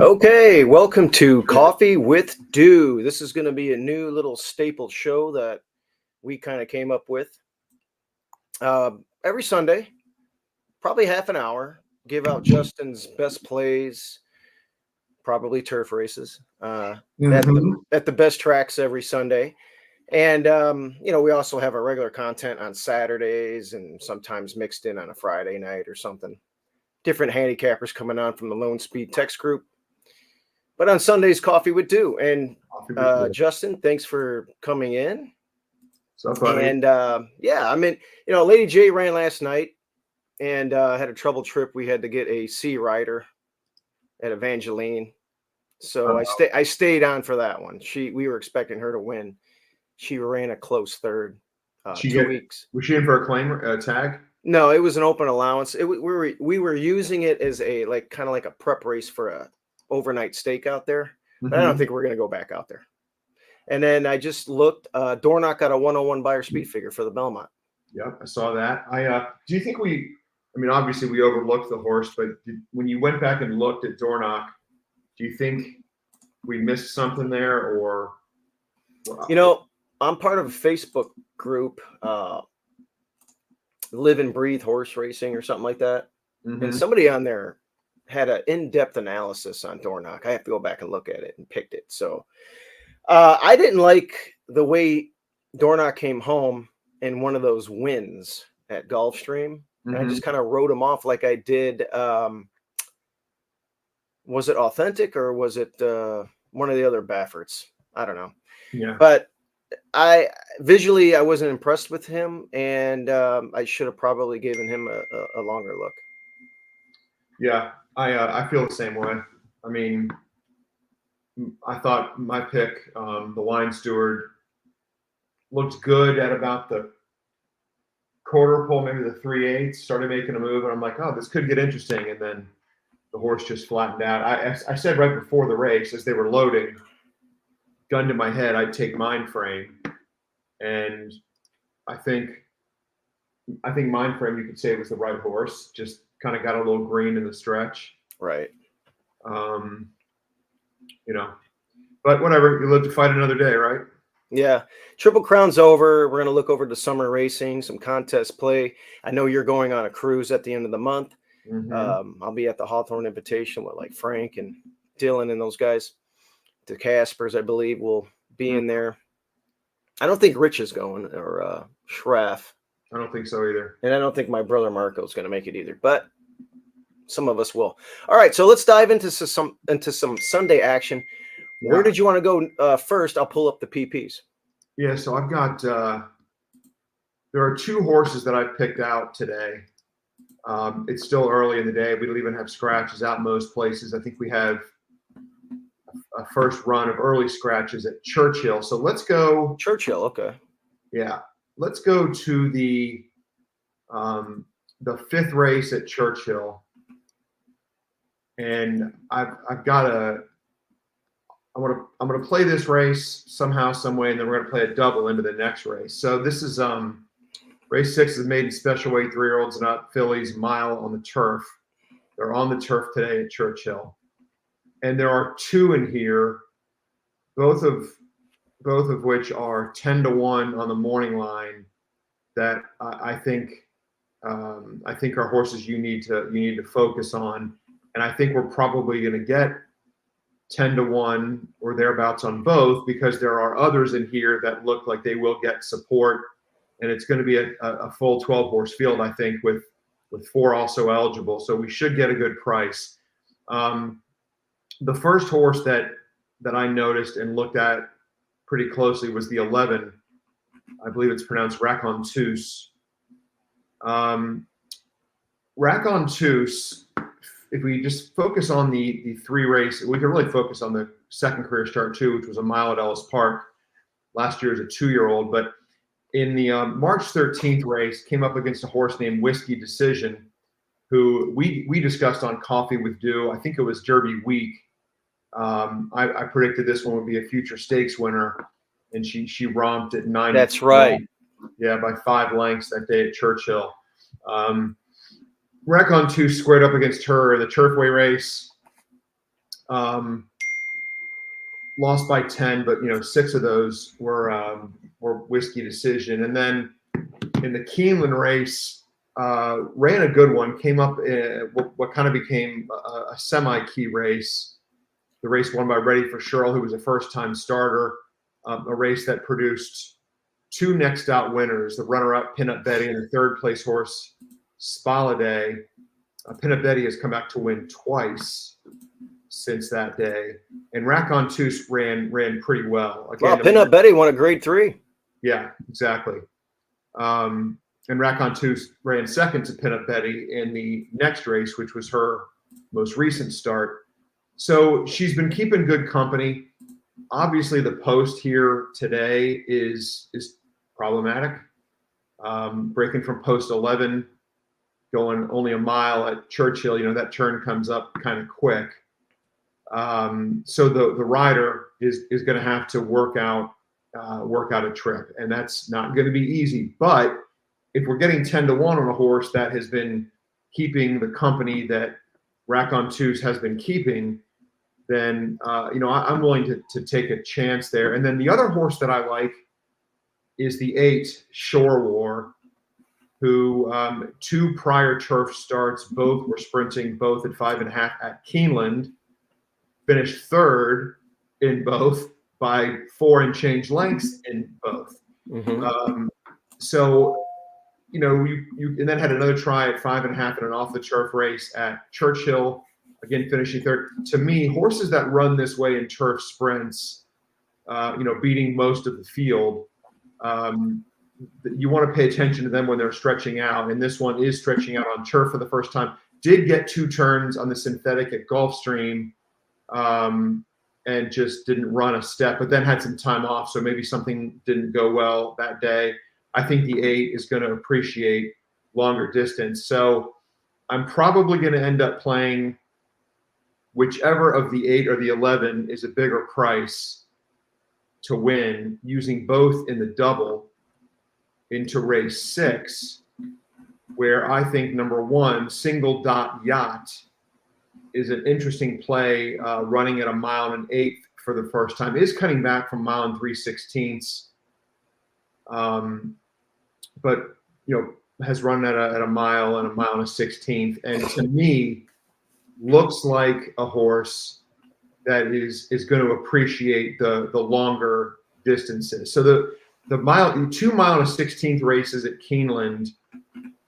Okay, welcome to Coffee with Dew. This is going to be a new little staple show that we kind of came up with. Every Sunday, probably half an hour, give out Justin's best plays, probably turf races, at the Mhm. at the best tracks every Sunday. And we also have our regular content on Saturdays and sometimes mixed in on a Friday night or something. Different handicappers coming on from the Lone Speed text group. But on Sundays, Coffee with Dew. And Coffee with Dew. Justin, thanks for coming in. What's up, buddy? And yeah, I mean, Lady J ran last night and had a trouble trip. We had to get a C rider at Evangeline. So Uh, I stayed on for that one. We were expecting her to win. She ran a close third. she two get weeks. was she in for a claim tag? No, it was an open allowance. We were using it as a like kind of like a prep race for a overnight stake out there. But I don't Mhm. think we're gonna go back out there. And then I just looked. Dornock got a 101 buyer speed figure for the Belmont. Yep, I saw that. Do you think I mean, obviously we overlooked the horse, but when you went back and looked at Dornock, do you think we missed something there, or? You know, I'm part of a Facebook group, Live and Breathe Horse Racing or something like that. And Mhm. somebody on there had an in-depth analysis on Dornock. I have to go back and look at it and picked it. So I didn't like the way Dornock came home in one of those wins at Gulfstream. And I just Mhm. kind of wrote him off like I did. Was it Authentic or was it one of the other Bafferts? I don't know. Yeah. But I visually I wasn't impressed with him, and I should have probably given him a longer look. Yeah. I feel the same way. I mean, I thought my pick, the Wine Steward, looked good at about the quarter pole, maybe the 3/8, started making a move, and I'm like, oh, this could get interesting. And then the horse just flattened out. I said right before the race, as they were loading, gun to my head, I'd take Mind Frame, and I think Mind Frame, you could say, was the right horse. Just kind of got a little green in the stretch, Right. um, you know. But whatever, you live to fight another day, right? Yeah. Triple Crown's over. We're gonna look over to summer racing, some contest play. I know you're going on a cruise at the end of the month. Mm-hmm. I'll be at the Hawthorne Invitation with like Frank and Dylan and those guys. The Caspers, I believe, will be in there. I don't think Rich is going or Schraff, I don't think so either. and I don't think my brother Marco is going to make it either. But some of us will. All right, so let's dive into some Sunday action. Where Yeah, did you want to go first? I'll pull up the PPs. yeah. So I've got. There are two horses that I picked out today. It's still early in the day. We don't even have scratches out in most places. I think we have a first run of early scratches at Churchill. So let's go. Churchill, okay. Yeah, let's go to um, the fifth race at Churchill, and I've got a. I'm gonna play this race somehow, some way, and then we're gonna play a double into the next race. So this is race 6 is maiden special weight 3-year-olds and up fillies mile on the turf. They're on the turf today at Churchill, and there are two in here, both of which are 10-1 on the morning line. That I think are horses you need to focus on, and I think we're probably going to get 10-1 or thereabouts on both, because there are others in here that look like they will get support, and it's going to be a full 12 horse field, I think, with 4 also eligible. So we should get a good price. The first horse that I noticed and looked at pretty closely was the 11. I believe it's pronounced Raconteuse. Raconteuse, if we just focus on the 3 race, we can really focus on the second career start too, which was a mile at Ellis Park last year as a 2-year-old. But in the March 13th race, came up against a horse named Whiskey Decision, who we discussed on Coffee with Dew. I think it was Derby week. I predicted this one would be a future stakes winner, and she romped at 9. That's right. Yeah, by 5 lengths that day at Churchill. Raconteuse squared up against her in the Turfway race. Lost by 10, but 6 of those were whiskey decision. And then in the Keeneland race, ran a good one, came up in what kind of became a semi-key race. The race won by Ready for Shirl, who was a first-time starter, a race that produced 2 next out winners, the runner-up Pinup Betty and the third-place horse Spaladay. Pinup Betty has come back to win twice since that day, and Rack-On Tous ran pretty well. Again, wow, Pinup Betty won a grade 3. Yeah, exactly. And Rack-On Tous ran second to Pinup Betty in the next race, which was her most recent start. So she's been keeping good company. Obviously, the post here today is problematic. Breaking from post 11, going only a mile at Churchill, that turn comes up kind of quick. So the rider is going to have to work out a trip, and that's not going to be easy. But if we're getting 10-1 on a horse that has been keeping the company that Rack-On Tous has been keeping, then I'm willing to take a chance there. And then the other horse that I like is the 8 Shore War, who 2 prior turf starts, both were sprinting, both at 5.5 at Keeneland, finished third in both by 4 and change lengths in both. Mm-hmm. So you and then had another try at 5.5 in an off the turf race at Churchill, again finishing third. To me, horses that run this way in turf sprints, beating most of the field, you want to pay attention to them when they're stretching out. And this one is stretching out on turf for the first time. Did get 2 turns on the synthetic at Gulfstream, and just didn't run a step, but then had some time off. So maybe something didn't go well that day. I think the 8 is going to appreciate longer distance. So I'm probably going to end up playing whichever of the 8 or the 11 is a bigger price to win, using both in the double into race 6, where I think number 1, Single Dot Yacht, is an interesting play, running at 1 mile and 1/8 for the first time. Is cutting back from 1 mile and 3/16, but has run at a mile and 1 mile and 1/16, and to me looks like a horse that is going to appreciate the longer distances. So the 2 mile and 1/16 races at Keeneland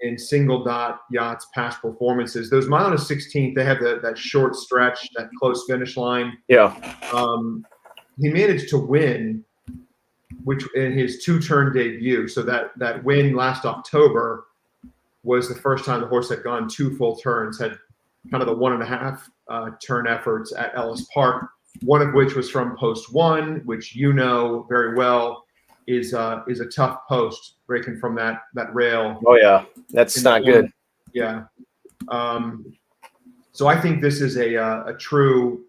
in Single Dot Yacht's past performances, those 1 mile and 1/16, they have that short stretch, that close finish line. Yeah. He managed to win, which in his 2-turn debut. So that win last October was the first time the horse had gone 2 full turns, had kind of the 1.5 turn efforts at Ellis Park, one of which was from post 1, which very well is a tough post, breaking from that rail. Oh yeah, that's not good. Yeah. So I think this is a true,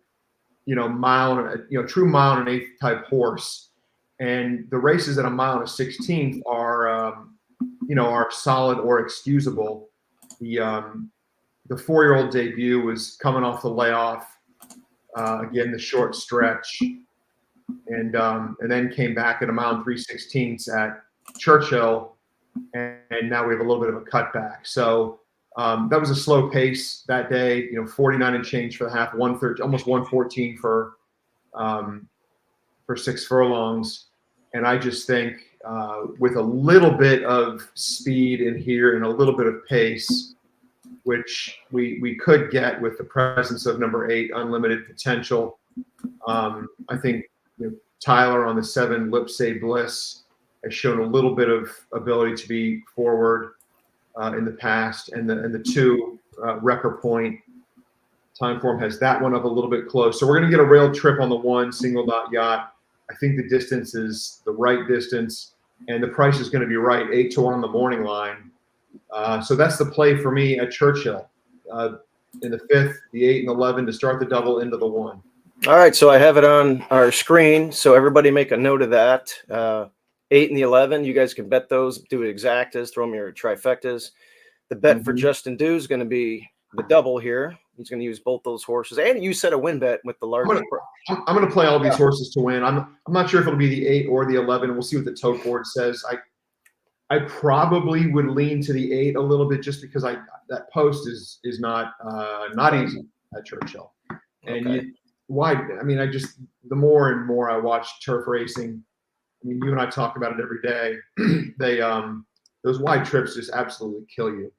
mile and 1/8 type horse, and the races at 1 mile and 1/16 are solid or excusable. The 4-year-old debut was coming off the layoff, again the short stretch, and then came back at 1 mile and 3/16 at Churchill, and now we have a little bit of a cutback. So that was a slow pace that day. 49 and change for the half, 113, almost 114 for 6 furlongs, and I just think with a little bit of speed in here and a little bit of pace, which we could get with the presence of number 8, Unlimited Potential. I think Tyler on the 7, Lipsay Bliss, has shown a little bit of ability to be forward in the past, and the 2, Wrecker Point, Timeform has that one up a little bit close. So we're going to get a rail trip on the 1, Single Dot Yacht. I think the distance is the right distance, and the price is going to be right, 8-1 on the morning line. So that's the play for me at Churchill, in the 5th, the 8 and 11 to start the double into the 1. All right, so I have it on our screen, so everybody make a note of that. 8 and the 11, you guys can bet those, do exactas, throw them your trifectas. The bet for Justin Dew is going to be the double here, He's going to use both those horses, and you said a win bet with the largest. I'm going to play all these horses to win. I'm not sure if it'll be the 8 or the 11. We'll see what the tote board says. I probably would lean to the 8 a little bit, just because that post is not easy at Churchill. And Okay. I mean, the more and more I watch turf racing, I mean, you and I talk about it every day. Those wide trips just absolutely kill you.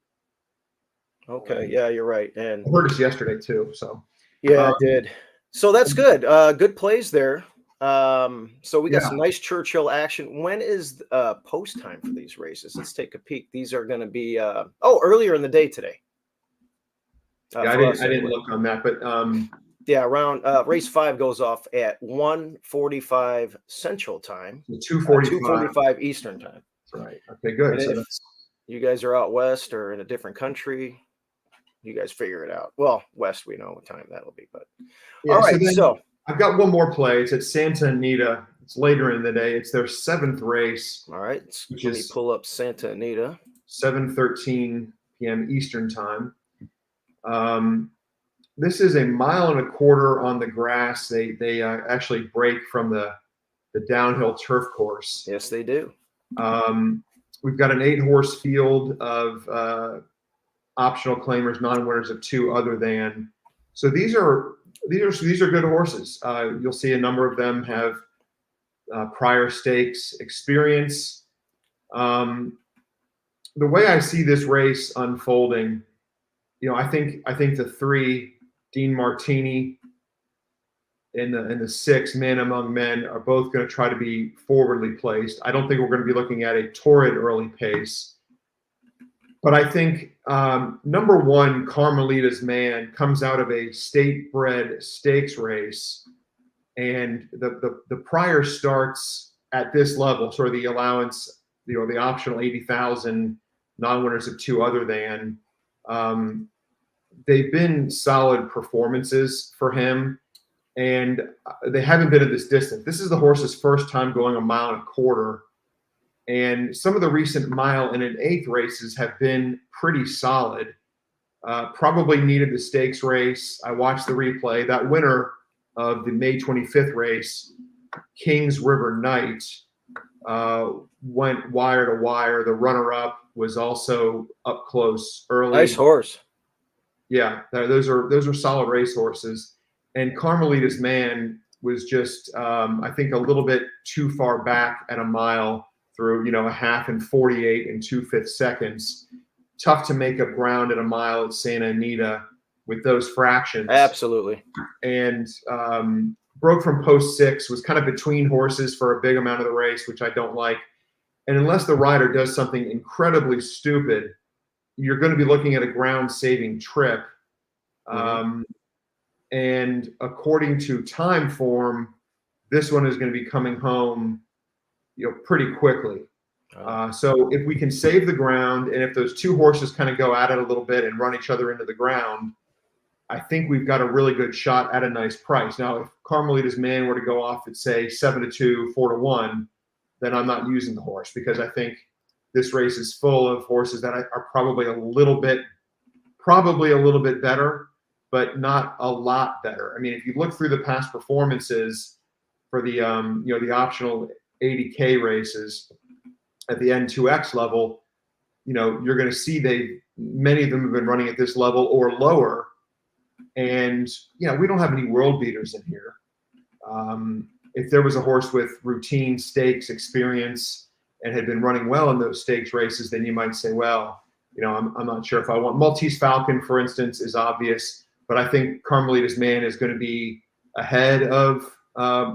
Okay. Yeah, you're right. And I heard this yesterday too. So yeah, I did. So that's good. Good plays there. So we got some nice Churchill action. When is post time for these races? Let's take a peek. These are going to be earlier in the day today. I didn't look on that, but yeah, around race 5 goes off at 1:45 Central Time, 2:45 Eastern Time. Right. Okay, good. So if you guys are out west or in a different country, you guys figure it out. Well, west, we know what time that'll be, but all right. So I've got one more play. It's at Santa Anita. It's later in the day. It's their 7th race. All right. Let me pull up Santa Anita. 7:13 p.m. Eastern Time. This is 1.25 miles on the grass. They actually break from the downhill turf course. Yes, they do. We've got an 8-horse field of optional claimers, non-winners of 2 other than. So these are good horses. You'll see a number of them have prior stakes experience. The way I see this race unfolding, I think the 3, Dean Martini, and the 6, Man Among Men, are both going to try to be forwardly placed. I don't think we're going to be looking at a torrid early pace. But I think number 1, Carmelita's Man, comes out of a state-bred stakes race, and the prior starts at this level, sort of the allowance, the optional 80,000, non-winners of 2 other than. They've been solid performances for him, and they haven't been at this distance. This is the horse's first time going 1.25 miles. And some of the recent 1 1/8 races have been pretty solid. Probably needed the stakes race. I watched the replay. That winner of the May 25th race, Kings River Knight, went wire to wire. The runner-up was also up close early. Nice horse. Yeah, those are solid race horses. And Carmelita's Man was just, I think, a little bit too far back at 1 mile through, 1/2 and 48 and 2/5 seconds. Tough to make up ground at 1 mile at Santa Anita with those fractions. Absolutely. And broke from post 6, was kind of between horses for a big amount of the race, which I don't like. And unless the rider does something incredibly stupid, you're going to be looking at a ground-saving trip. And according to time form, this one is going to be coming home, pretty quickly. So if we can save the ground, and if those 2 horses kind of go at it a little bit and run each other into the ground, I think we've got a really good shot at a nice price. Now, if Carmelita's Man were to go off at, say, 7-2, 4-1, then I'm not using the horse, because I think this race is full of horses that are probably a little bit better, but not a lot better. I mean, if you look through the past performances for the the optional 80K races at the N2X level, you're going to see many of them have been running at this level or lower. And we don't have any world beaters in here. If there was a horse with routine stakes experience and had been running well in those stakes races, then you might say, well, I'm not sure if I want. Maltese Falcon, for instance, is obvious, but I think Carmelita's Man is going to be ahead of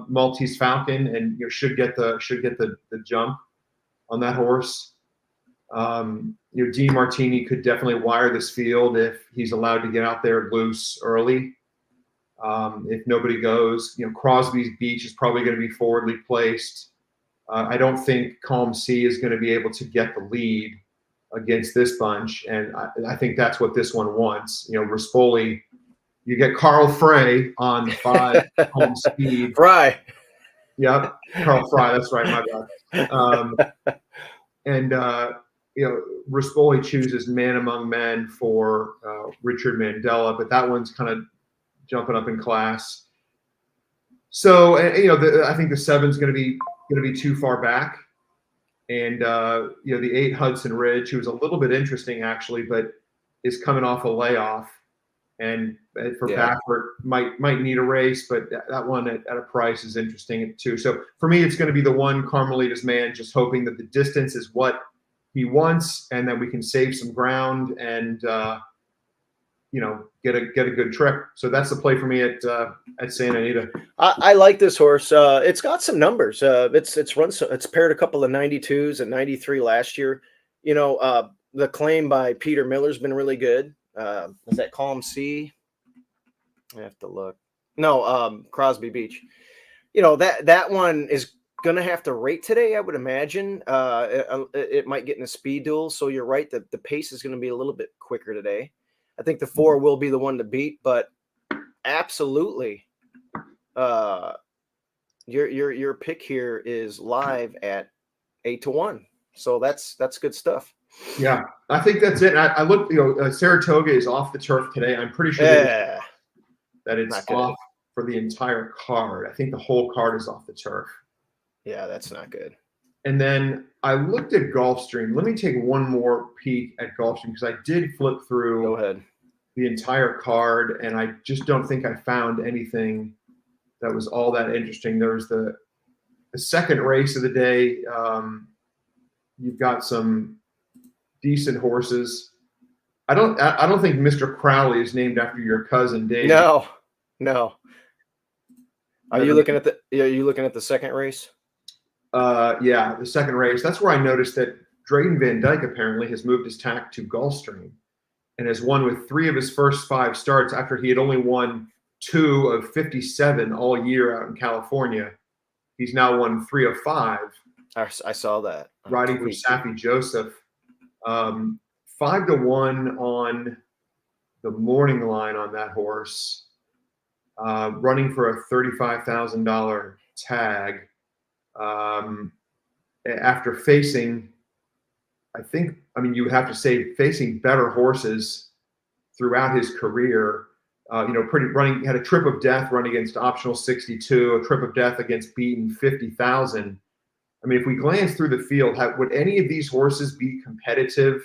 Maltese Falcon, and should get the jump on that horse. Dean Martini could definitely wire this field if he's allowed to get out there loose early. If nobody goes, Crosby's Beach is probably going to be forwardly placed. I don't think Calm Sea is going to be able to get the lead against this bunch, and I think that's what this one wants. Rispoli, you get Carl Frey on the 5 home speed. Fry. Yep, Carl Fry. That's right. My bad. And Rispoli chooses Man Among Men for Richard Mandela, but that one's kind of jumping up in class. So, I think the 7's going to be too far back, and the 8 Hudson Ridge, who was a little bit interesting actually, but is coming off a layoff, and for Baffert might need a race, but that one at a price is interesting too. So for me, it's going to be the one Carmelita's Man, just hoping that the distance is what he wants, and that we can save some ground and get a good trip. So that's the play for me at Santa Anita. I like this horse. It's got some numbers. It's paired a couple of 92s and 93 last year. The claim by Peter Miller's been really good. Is that Calm Sea? I have to look. No, Crosby Beach. That one is going to have to rate today, I would imagine. It might get in a speed duel. So you're right that the pace is going to be a little bit quicker today. I think the 4 will be the one to beat, but absolutely. Your pick here is live at 8-1. So that's good stuff. Yeah, I think that's it. I looked, Saratoga is off the turf today. I'm pretty sure that it's off for the entire card. I think the whole card is off the turf. Yeah, that's not good. And then I looked at Gulfstream. Let me take one more peek at Gulfstream, because I did flip through Go ahead. the entire card, and I just don't think I found anything that was all that interesting. There's the second race of the day. You've got some decent horses. I don't think Mr. Crowley is named after your cousin Dave. No. Are you looking at the second race? Yeah, the second race. That's where I noticed that Drayden Van Dyke apparently has moved his tack to Gulfstream and has won with 3 of his first 5 starts after he had only won 2 of 57 all year out in California. He's now won 3 of 5. I saw that. Riding for Saffie Joseph. 5-1 on the morning line on that horse. Running for a $35,000 tag. After facing, you would have to say, facing better horses throughout his career. Had a trip of death run against Optional 62, a trip of death against Beaten 50,000. If we glance through the field, would any of these horses be competitive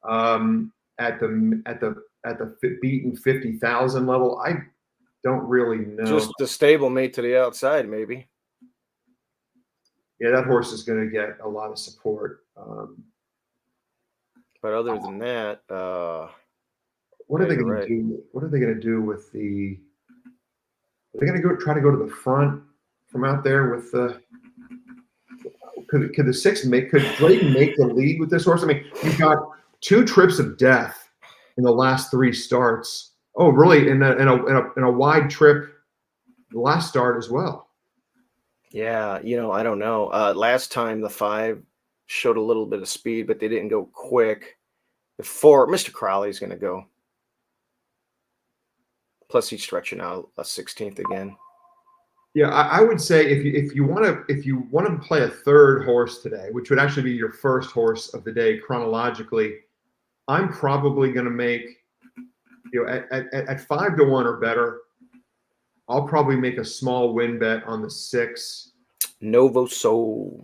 at the Beaten 50,000 level? I don't really know. Just the stablemate to the outside, maybe. Yeah, that horse is going to get a lot of support. But other than that, what are they going to do? What are they going to do with the? Are they going to try to go to the front from out there with the? Could the 6 could Drayden make the lead with this horse? You've got 2 trips of death in the last 3 starts. Oh, really? In a wide trip, the last start as well. Yeah, I don't know. Last time the 5 showed a little bit of speed, but they didn't go quick. The 4, Mr. Crowley's going to go. Plus, he's stretching out a 16th again. Yeah, I would say if you want to play a third horse today, which would actually be your first horse of the day chronologically, I'm probably going to make at 5-1 or better. I'll probably make a small win bet on the 6 Novo Soul.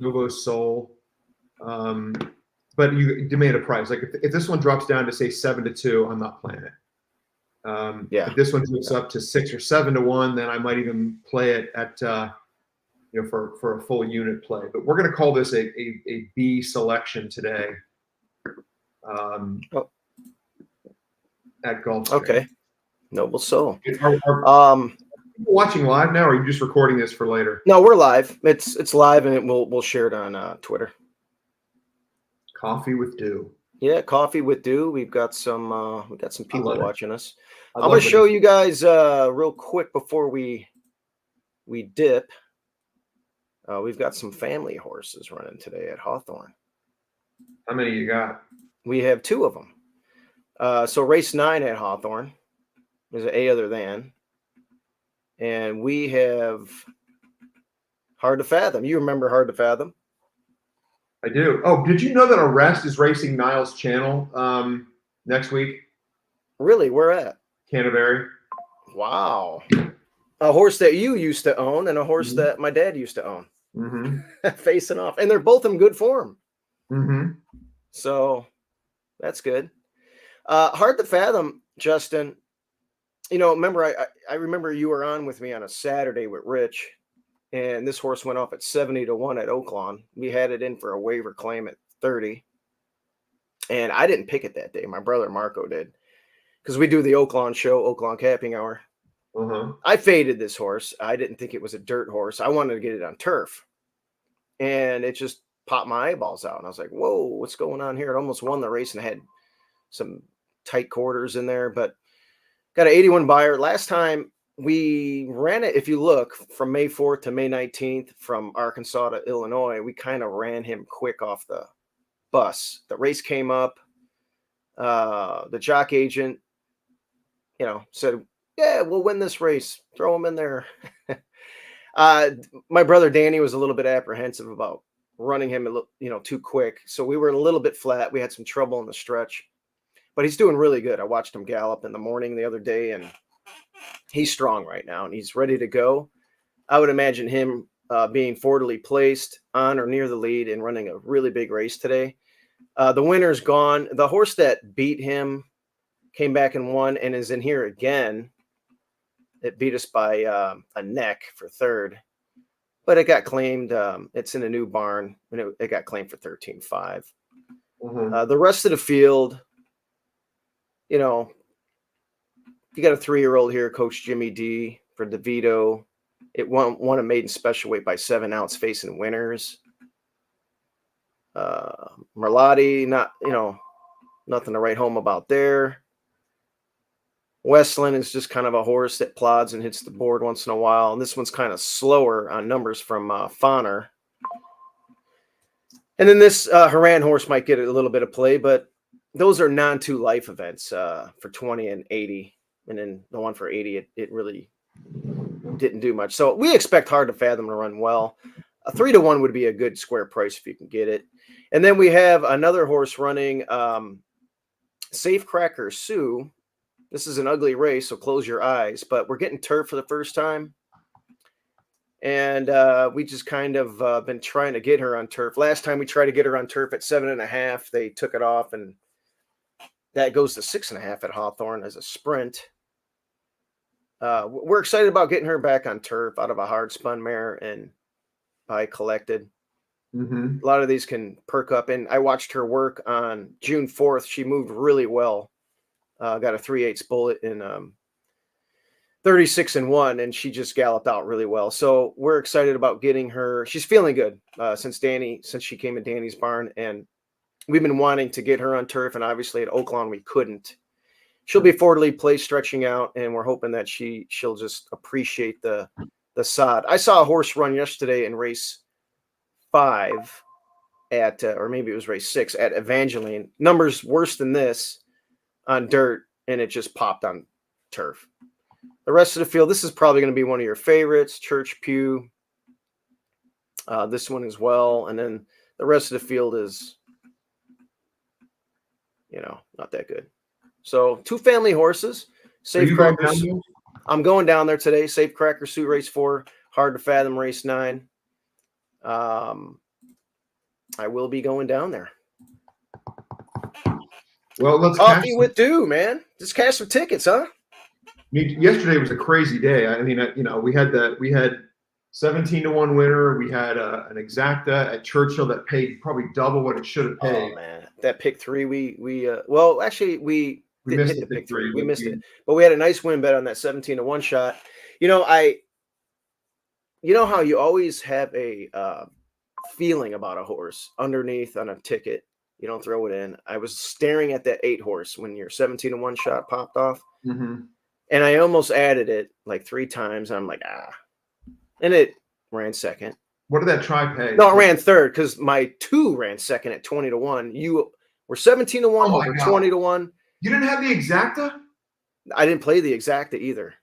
But you demand a price. Like if this one drops down to say 7-2, I'm not playing it. If this one moves up to 6 or 7-1, then I might even play it at for a full unit play. But we're going to call this a B selection today. At Gulfstream. Okay. Noble Soul. Are you watching live now, or are you just recording this for later? No, we're live. It's live, and we'll share it on Twitter. Coffee with Dew. Yeah, Coffee with Dew. We've got some people watching us. I'm going to show you guys real quick before we dip. We've got some family horses running today at Hawthorne. How many you got? We have 2 of them. So race 9 at Hawthorne is A Other Than. And we have Hard to Fathom. You remember Hard to Fathom? I do. Oh, did you know that Arrest is racing Niles Channel next week? Really? Where at? Canterbury. Wow. A horse that you used to own and a horse that my dad used to own. Mm-hmm. Facing off. And they're both in good form. Mm-hmm. So that's good. Hard to fathom, Justin. Remember I remember you were on with me on a Saturday with Rich, and this horse went off at 70-1 at Oaklawn. We had it in for a waiver claim at 30. And I didn't pick it that day. My brother Marco did. Because we do the Oaklawn show, Oaklawn Capping Hour. Uh-huh. I faded this horse. I didn't think it was a dirt horse. I wanted to get it on turf. And it just popped my eyeballs out. And I was like, whoa, what's going on here? It almost won the race and had some tight quarters in there, but got an 81 buyer. Last time we ran it, if you look, from May 4th to May 19th from Arkansas to Illinois, we kind of ran him quick off the bus. The race came up. The jock agent, said, yeah, we'll win this race. Throw him in there. My brother Danny was a little bit apprehensive about running him, too quick. So we were a little bit flat. We had some trouble in the stretch, but he's doing really good. I watched him gallop in the morning the other day, and he's strong right now, and he's ready to go. I would imagine him being forwardly placed on or near the lead and running a really big race today. The winner's gone. The horse that beat him came back and won and is in here again. It beat us by a neck for third, but it got claimed. It's in a new barn, and it got claimed for 13.5. Mm-hmm. The rest of the field, you got a 3-year-old here, Coach Jimmy D for DeVito. It won a maiden special weight by 7 ounce facing winners. Merlotti, nothing to write home about there. Westland is just kind of a horse that plods and hits the board once in a while. And this one's kind of slower on numbers from Fawner. And then this Haran horse might get a little bit of play, but those are non-2 life events for 20 and 80. And then the one for 80, it really didn't do much. So we expect Hard to Fathom to run well. A 3-1 would be a good square price if you can get it. And then we have another horse running Safe Cracker Sue. This is an ugly race, so close your eyes. But we're getting turf for the first time. And we just kind of been trying to get her on turf. Last time we tried to get her on turf at 7.5. They took it off, and that goes to 6.5 at Hawthorne as a sprint. We're excited about getting her back on turf out of a hard spun mare and by Collected. Mm-hmm. A lot of these can perk up. And I watched her work on June 4th. She moved really well. Got a 3/8 bullet in 36-1, and she just galloped out really well. So we're excited about getting her. She's feeling good since she came in Danny's barn, and we've been wanting to get her on turf. And obviously at Oaklawn we couldn't. She'll be forwardly placed, stretching out, and we're hoping that she'll just appreciate the sod. I saw a horse run yesterday in race 5 at, or maybe it was race 6 at Evangeline. Numbers worse than this on dirt, and it just popped on turf. The rest of the field, this is probably going to be one of your favorites, Church Pew. This one as well. And then the rest of the field is, not that good. So 2 family horses. Safe Crackers. I'm going down there today. Safe Cracker Suit race 4. Hard to Fathom race 9. I will be going down there. Well, let's coffee with Dew, man. Just cash some tickets, huh? Yesterday was a crazy day. I mean, we had 17-1 winner. We had an exacta at Churchill that paid probably double what it should have paid. Oh man, that pick 3, we didn't hit the pick 3. We missed it, but we had a nice win bet on that 17-1 shot. How you always have a feeling about a horse underneath on a ticket. You don't throw it in. I was staring at that 8 horse when your 17-1 shot popped off. Mm-hmm. And I almost added it like 3 times. I'm like, and it ran second. What did that try pay? No, it ran third because my 2 ran second at 20-1. You were 17-1 over 20-1. You didn't have the exacta? I didn't play the exacta either.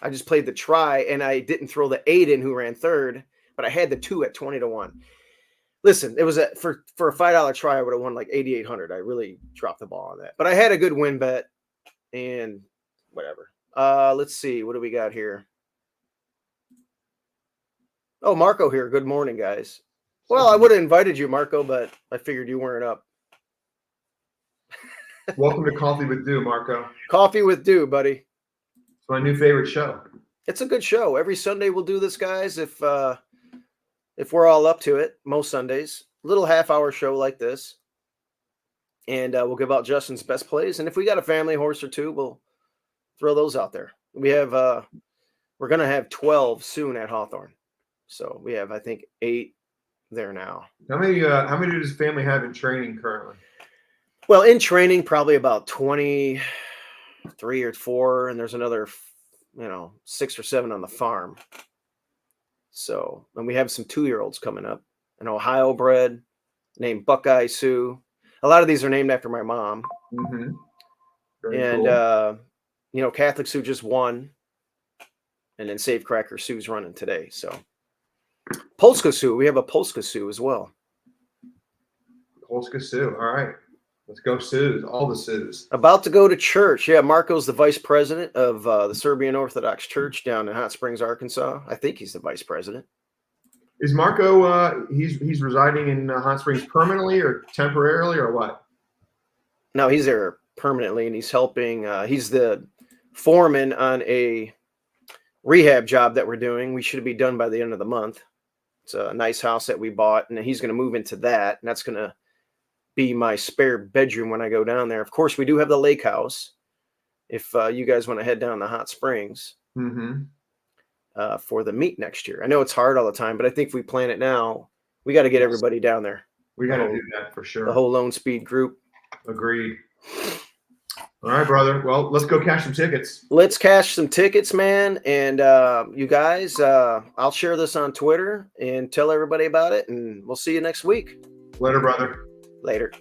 I just played the try, and I didn't throw the 8 in who ran third, but I had the 2 at 20-1. Listen, it was for a $5 try, I would have won like 8,800. I really dropped the ball on that, but I had a good win bet and whatever. Let's see, what do we got here? Oh, Marco here. Good morning, guys. Well, I would have invited you, Marco, but I figured you weren't up. Welcome to Coffee with Dew, Marco. Coffee with Dew, buddy. It's my new favorite show. It's a good show. Every Sunday we'll do this, guys. If we're all up to it, most Sundays, little half-hour show like this, and we'll give out Justin's best plays. And if we got a family horse or two, we'll throw those out there. We have we're gonna have 12 soon at Hawthorne, so we have I think 8 there now. How many does the family have in training currently? Well, in training, probably about 23 or 4, and there's another 6 or 7 on the farm. So, and we have some 2-year-olds coming up, an Ohio bred named Buckeye Sue. A lot of these are named after my mom. Mm-hmm. And, cool. Catholic Sue just won. And then Safecracker Sue's running today. So, Polska Sue. We have a Polska Sue as well. Polska Sue. All right. Let's go Sues. All the Sues. About to go to church. Yeah, Marco's the vice president of the Serbian Orthodox Church down in Hot Springs, Arkansas. I think he's the vice president. Is Marco, he's residing in Hot Springs permanently or temporarily or what? No, he's there permanently, and he's helping. He's the foreman on a rehab job that we're doing. We should be done by the end of the month. It's a nice house that we bought, and he's going to move into that, and that's going to be my spare bedroom when I go down there. Of course, we do have the lake house if you guys want to head down to Hot Springs for the meet next year. I know it's hard all the time, but I think if we plan it now, we got to get everybody down there. We got to do that for sure. The whole Lone Speed group. Agreed. All right, brother. Well, let's go cash some tickets. Let's cash some tickets, man. And you guys, I'll share this on Twitter and tell everybody about it. And we'll see you next week. Later, brother. Later.